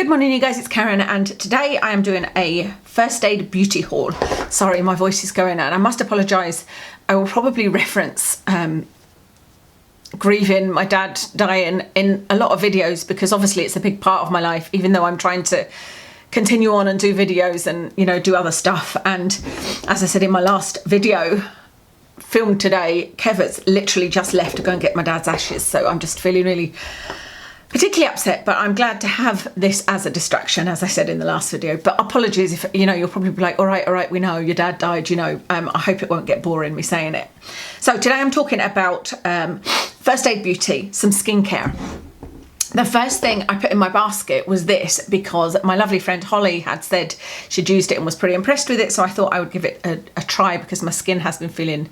Good morning you guys, it's Karen and today I am doing a first aid beauty haul. Sorry, my voice is going out and I must apologise. I will probably reference grieving my dad dying in a lot of videos because obviously it's a big part of my life, even though I'm trying to continue on and do videos and, you know, do other stuff. And as I said in my last video filmed today, Kevin's literally just left to go and get my dad's ashes, so I'm just feeling really particularly upset, but I'm glad to have this as a distraction, as I said in the last video. But apologies if, you know, you'll probably be like, all right, we know your dad died, you know. I hope it won't get boring me saying it. So today I'm talking about first aid beauty, some skincare. The first thing I put in my basket was this because my lovely friend Holly had said she'd used it and was pretty impressed with it, so I thought I would give it a try because my skin had been feeling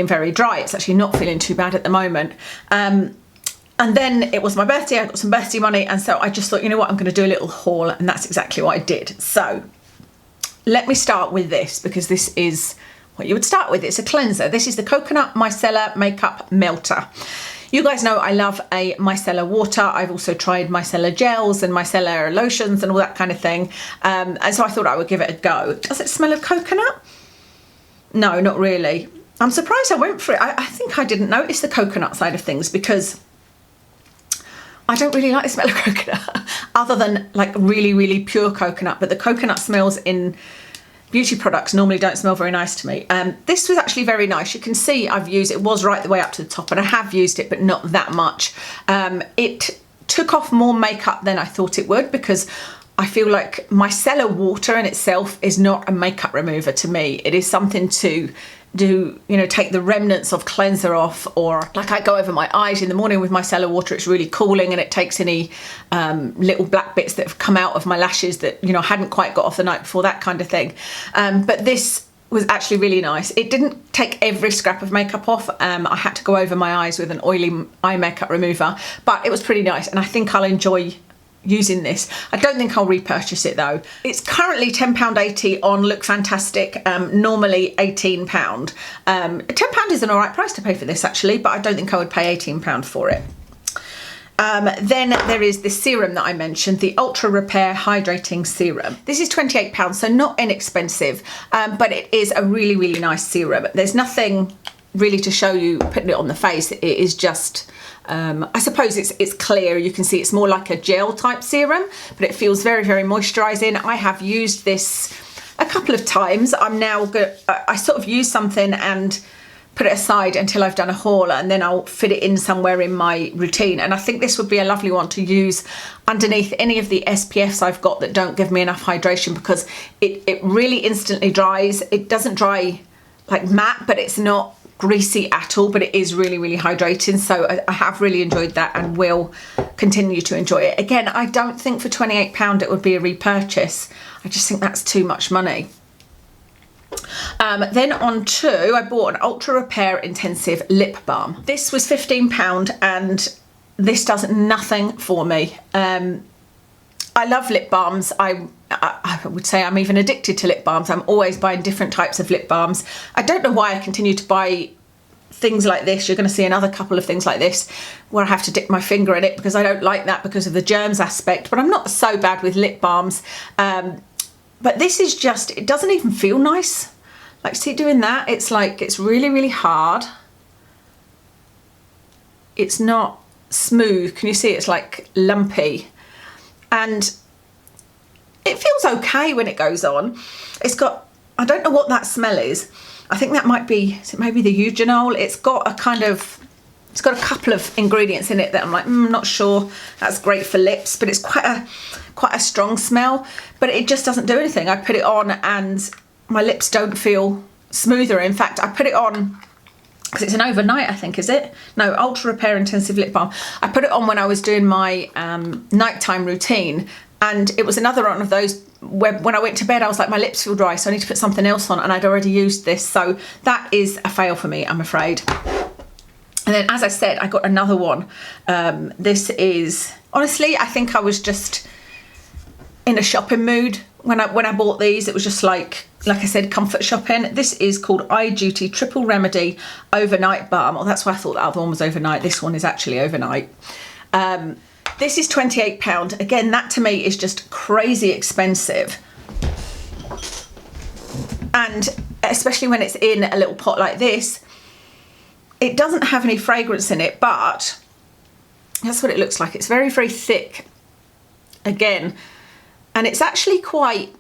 very dry. It's actually not feeling too bad at the moment. And then it was my birthday, I got some birthday money, and so I just thought, you know what, I'm going to do a little haul, and that's exactly what I did. So let me start with this because this is what you would start with. It's a cleanser. This is the Coconut Micellar Makeup Melter. You guys know I love a micellar water. I've also tried micellar gels and micellar lotions and all that kind of thing. And so I thought I would give it a go. Does it smell of coconut? No, not really. I'm surprised I went for it. I think I didn't notice the coconut side of things because I don't really like the smell of coconut other than like really, really pure coconut. But the coconut smells in beauty products normally don't smell very nice to me. This was actually very nice. You can see I've used it, was right the way up to the top, and I have used it, but not that much. It took off more makeup than I thought it would because I feel like micellar water in itself is not a makeup remover to me. It is something to do, you know, take the remnants of cleanser off, or like I go over my eyes in the morning with micellar water. It's really cooling and it takes any little black bits that have come out of my lashes that, you know, hadn't quite got off the night before, that kind of thing. But this was actually really nice. It didn't take every scrap of makeup off. I had to go over my eyes with an oily eye makeup remover, but it was pretty nice and I think I'll enjoy using this. I don't think I'll repurchase it though. It's currently £10.80 on Look Fantastic, normally £18. £10 is an alright price to pay for this actually, but I don't think I would pay £18 for it. Then there is the serum that I mentioned, the Ultra Repair Hydrating Serum. This is £28, so not inexpensive, but it is a really, really nice serum. There's nothing really to show you putting it on the face. It is just I suppose it's clear. You can see it's more like a gel type serum, but it feels very, very moisturizing. I have used this a couple of times. I'm now good. I sort of use something and put it aside until I've done a haul, and then I'll fit it in somewhere in my routine. And I think this would be a lovely one to use underneath any of the SPFs I've got that don't give me enough hydration, because it really instantly dries. It doesn't dry like matte, but it's not greasy at all, but it is really, really hydrating. So I have really enjoyed that and will continue to enjoy it. Again, I don't think for £28 it would be a repurchase. I just think that's too much money. Then on to, I bought an Ultra Repair Intensive Lip Balm. This was £15 and this does nothing for me. I love lip balms. I would say I'm even addicted to lip balms. I'm always buying different types of lip balms. I don't know why I continue to buy things like this. You're going to see another couple of things like this where I have to dip my finger in it because I don't like that because of the germs aspect, but I'm not so bad with lip balms. But this is just, it doesn't even feel nice. Like, see, doing that, it's like, it's really, really hard. It's not smooth. Can you see? It's like lumpy. And it feels okay when it goes on. It's got, I don't know what that smell is. I think that might be, is it maybe the eugenol? It's got a kind of, it's got a couple of ingredients in it that I'm like, not sure that's great for lips, but it's quite a strong smell, but it just doesn't do anything. I put it on and my lips don't feel smoother. In fact, I put it on, because it's an overnight, I think, is it? No, Ultra Repair Intensive Lip Balm. I put it on when I was doing my nighttime routine, and it was another one of those where when I went to bed I was like, my lips feel dry, so I need to put something else on, and I'd already used this, so that is a fail for me, I'm afraid. And then, as I said, I got another one. This is, honestly, I think I was just in a shopping mood when I bought these. It was just like I said, comfort shopping. This is called Eye Duty Triple Remedy Overnight Balm. Oh, that's why I thought the other one was overnight. This one is actually overnight. This is £28. Again, that to me is just crazy expensive. And especially when it's in a little pot like this, it doesn't have any fragrance in it, but that's what it looks like. It's very, very thick again. And it's actually quite,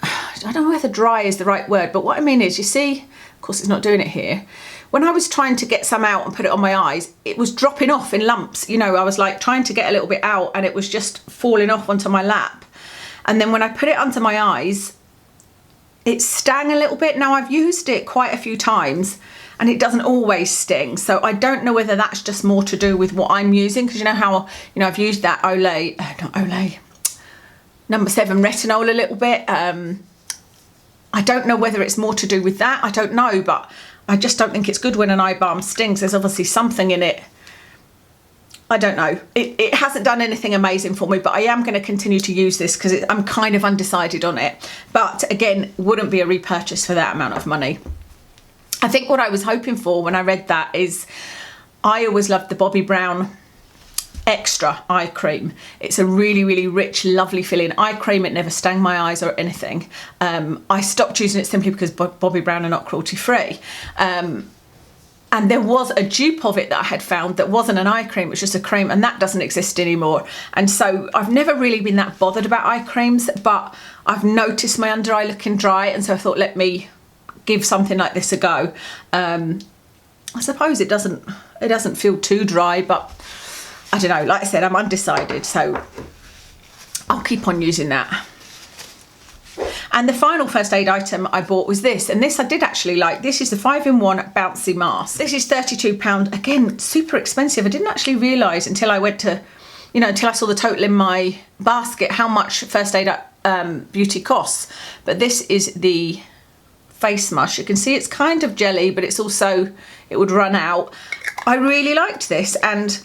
I don't know whether dry is the right word, but what I mean is, you see, of course it's not doing it here. When I was trying to get some out and put it on my eyes, it was dropping off in lumps. You know, I was like trying to get a little bit out and it was just falling off onto my lap. And then when I put it under my eyes, it stung a little bit. Now I've used it quite a few times and it doesn't always sting. So I don't know whether that's just more to do with what I'm using. Because you know how, you know, I've used that number 7 retinol a little bit. I don't know whether it's more to do with that. I don't know, but I just don't think it's good when an eye balm stings. There's obviously something in it. I don't know. It hasn't done anything amazing for me, but I am going to continue to use this because I'm kind of undecided on it. But again, wouldn't be a repurchase for that amount of money. I think what I was hoping for when I read that is, I always loved the Bobbi Brown Extra eye cream. It's a really, really rich, lovely feeling eye cream. It never stung my eyes or anything. I stopped using it simply because Bobbi Brown are not cruelty free. And there was a dupe of it that I had found that wasn't an eye cream, it was just a cream, and that doesn't exist anymore. And so I've never really been that bothered about eye creams, but I've noticed my under eye looking dry, and so I thought, let me give something like this a go. I suppose it doesn't feel too dry, but I don't know, like I said, I'm undecided, so I'll keep on using that. And the final first aid item I bought was this, and this I did actually like. This is the 5-in-1 Bouncy Mask. This is £32. Again, super expensive. I didn't actually realise until I went to, you know, until I saw the total in my basket how much first aid beauty costs. But this is the face mask. You can see it's kind of jelly, but it's also, it would run out. I really liked this, and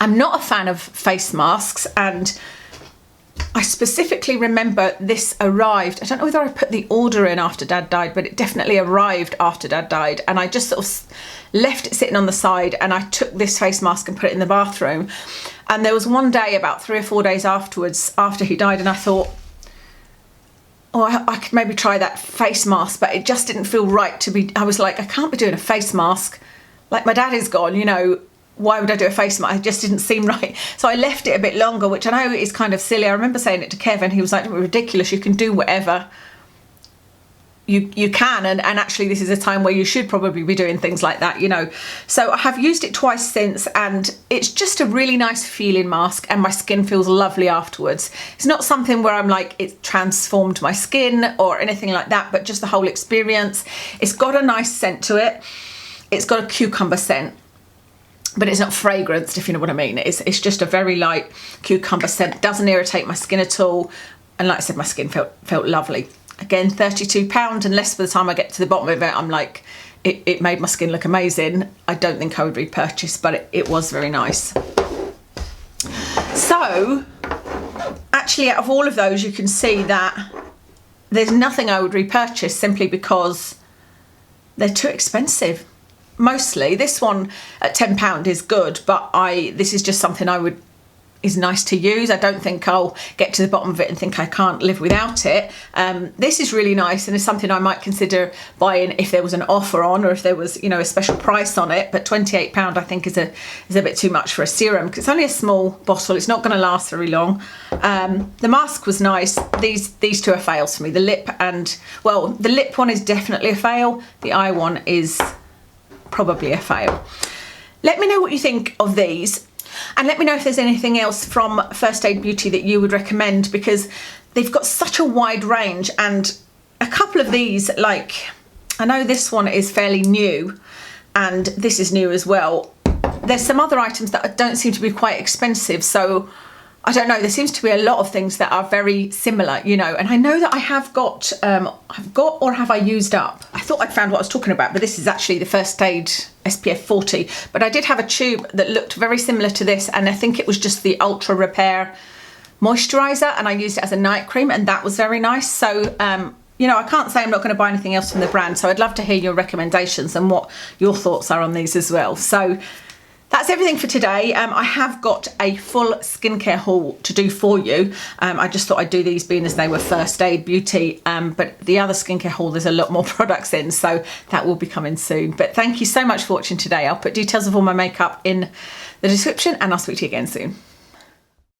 I'm not a fan of face masks, and I specifically remember this arrived. I don't know whether I put the order in after Dad died, but it definitely arrived after Dad died, and I just sort of left it sitting on the side, and I took this face mask and put it in the bathroom. And there was one day about 3 or 4 days afterwards, after he died, and I thought, oh, I could maybe try that face mask, but it just didn't feel right to be. I was like, I can't be doing a face mask. Like, my dad is gone, you know, why would I do a face mask? It just didn't seem right. So I left it a bit longer, which I know is kind of silly. I remember saying it to Kevin. He was like, ridiculous, you can do whatever you can, and actually this is a time where you should probably be doing things like that, you know. So I have used it twice since, and it's just a really nice feeling mask, and my skin feels lovely afterwards. It's not something where I'm like, it transformed my skin or anything like that, but just the whole experience. It's got a nice scent to it. It's got a cucumber scent, but it's not fragranced, if you know what I mean. It's just a very light cucumber scent. Doesn't irritate my skin at all, and like I said, my skin felt lovely. Again, £32, unless by the time I get to the bottom of it, I'm like, it made my skin look amazing. I don't think I would repurchase, but it was very nice. So, actually, out of all of those, you can see that there's nothing I would repurchase simply because they're too expensive. Mostly, this one at £10 is good, but this is just something is nice to use. I don't think I'll get to the bottom of it and think I can't live without it. This is really nice, and is something I might consider buying if there was an offer on, or if there was, you know, a special price on it. But £28 I think is a bit too much for a serum, because it's only a small bottle. It's not going to last very long. The mask was nice. These two are fails for me. The lip the lip one is definitely a fail. The eye one is probably a fail. Let me know what you think of these. And let me know if there's anything else from First Aid Beauty that you would recommend, because they've got such a wide range, and a couple of these, like, I know this one is fairly new, and this is new as well. There's some other items that don't seem to be quite expensive, so I don't know, there seems to be a lot of things that are very similar, you know. And I know that I have got, or have I used up? I thought I'd found what I was talking about, but this is actually the First Aid SPF 40. But I did have a tube that looked very similar to this, and I think it was just the Ultra Repair moisturiser, and I used it as a night cream, and that was very nice. So, you know, I can't say I'm not going to buy anything else from the brand, so I'd love to hear your recommendations and what your thoughts are on these as well. So That's everything for today. I have got a full skincare haul to do for you. I just thought I'd do these being as they were first aid beauty, but the other skincare haul, there's a lot more products in, so that will be coming soon. But thank you so much for watching today. I'll put details of all my makeup in the description, and I'll speak to you again soon.